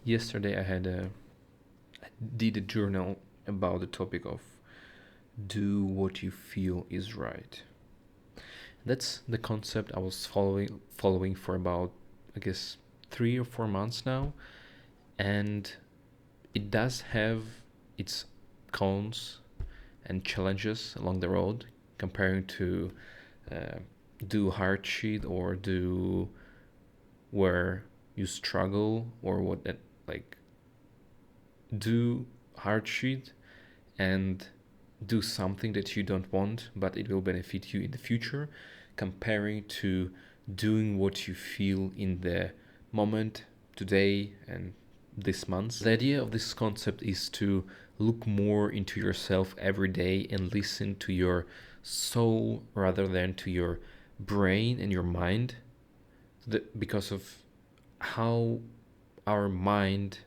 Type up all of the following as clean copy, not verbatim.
Yesterday I did a journal about the topic of do what you feel is right. That's the concept I was following for about, I guess, 3 or 4 months now, and it does have its cons and challenges along the road comparing to uh, do hard shit or do where you struggle or what that like do hard shit and do something that you don't want but it will benefit you in the future, comparing to doing what you feel in the moment, today and this month. The idea of this concept is to look more into yourself every day and listen to your soul rather than to your brain and your mind, because of how our mind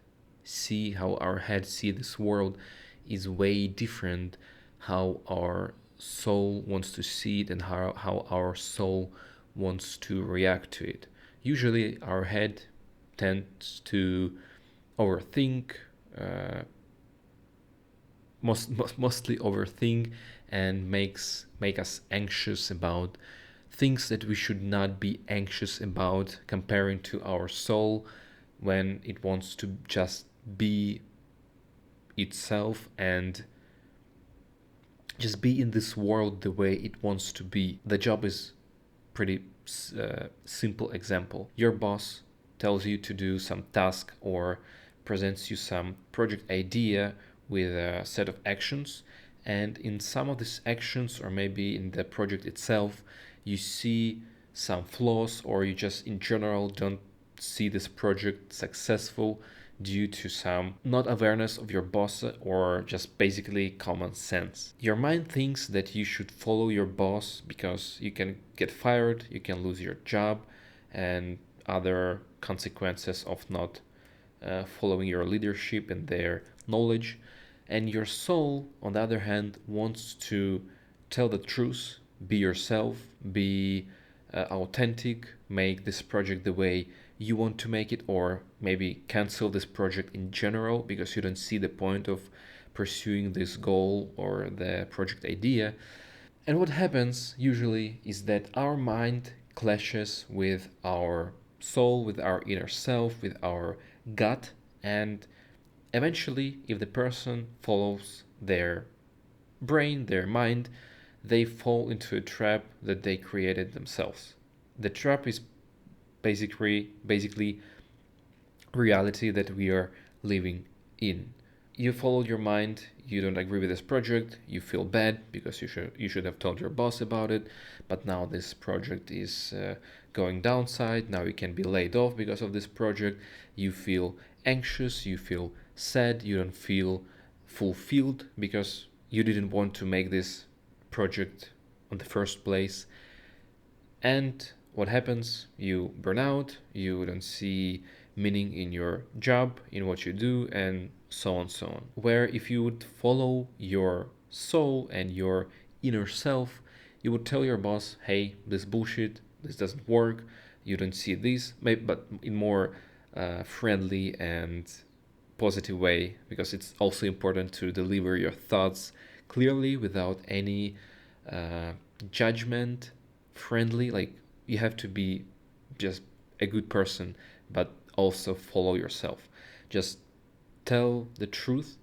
how our head see this world is way different how our soul wants to see it and how our soul wants to react to it. Usually our head tends to overthink, uh, mostly overthink, and make us anxious about things that we should not be anxious about, comparing to our soul when it wants to just be itself and just be in this world the way it wants to be. The job is pretty simple example. Your boss tells you to do some task or presents you some project idea with a set of actions, and in some of these actions or maybe in the project itself you see some flaws, or you just in general don't see this project successful due to some not awareness of your boss or just basically common sense. Your mind thinks that you should follow your boss because you can get fired, you can lose your job, and other consequences of not following your leadership and their knowledge. And your soul, on the other hand, wants to tell the truth, be yourself, be authentic, make this project the way you want to make it, or maybe cancel this project in general because you don't see the point of pursuing this goal or the project idea. And what happens usually is that our mind clashes with our soul, with our inner self, with our gut, and eventually, if the person follows their brain, their mind, they fall into a trap that they created themselves. The trap is basically reality that we are living in. You followed your mind, you don't agree with this project, you feel bad because you should have told your boss about it, but now this project is going downside, now you can be laid off because of this project. You feel anxious, you feel sad, you don't feel fulfilled because you didn't want to make this project on the first place. And what happens? You burn out, you don't see meaning in your job, in what you do, and so on, so on. Where if you would follow your soul and your inner self, you would tell your boss, hey, this bullshit, this doesn't work, you don't see this, but in more friendly and positive way, because it's also important to deliver your thoughts clearly without any uh, judgment, friendly. Like you have to be just a good person, but also follow yourself. Just tell the truth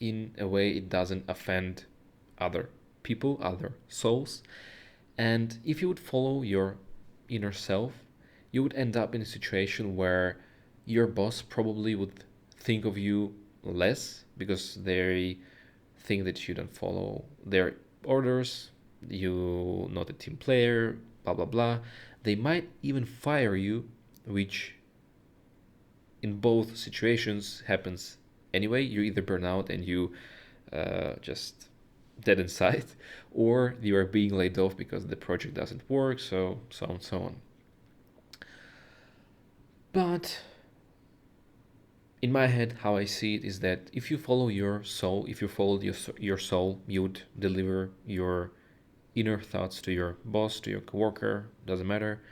in a way it doesn't offend other people, other souls. And if you would follow your inner self, you would end up in a situation where your boss probably would think of you less because they think that you don't follow their orders, you not a team player, blah blah blah. They might even fire you, which in both situations happens anyway. You either burn out and you just dead inside, or you are being laid off because the project doesn't work, so on, so on. But in my head, how I see it is that if you follow your soul, if you followed your soul, you would deliver your inner thoughts to your boss, to your coworker, doesn't matter,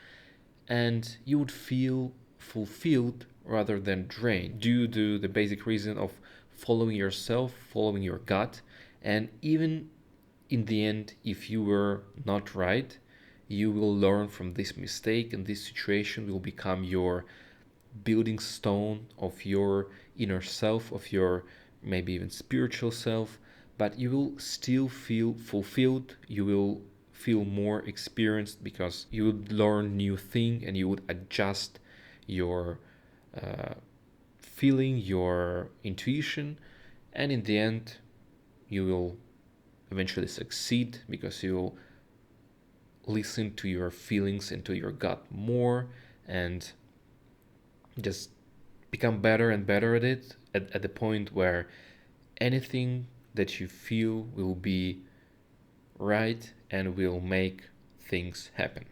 and you would feel fulfilled rather than drain, due to the basic reason of following yourself, following your gut. And even in the end, if you were not right, you will learn from this mistake, and this situation will become your building stone of your inner self, of your maybe even spiritual self. But you will still feel fulfilled, you will feel more experienced, because you would learn new thing and you would adjust your uh, feeling, your intuition, and in the end you will eventually succeed, because you will listen to your feelings and to your gut more, and just become better and better at it, at the point where anything that you feel will be right and will make things happen.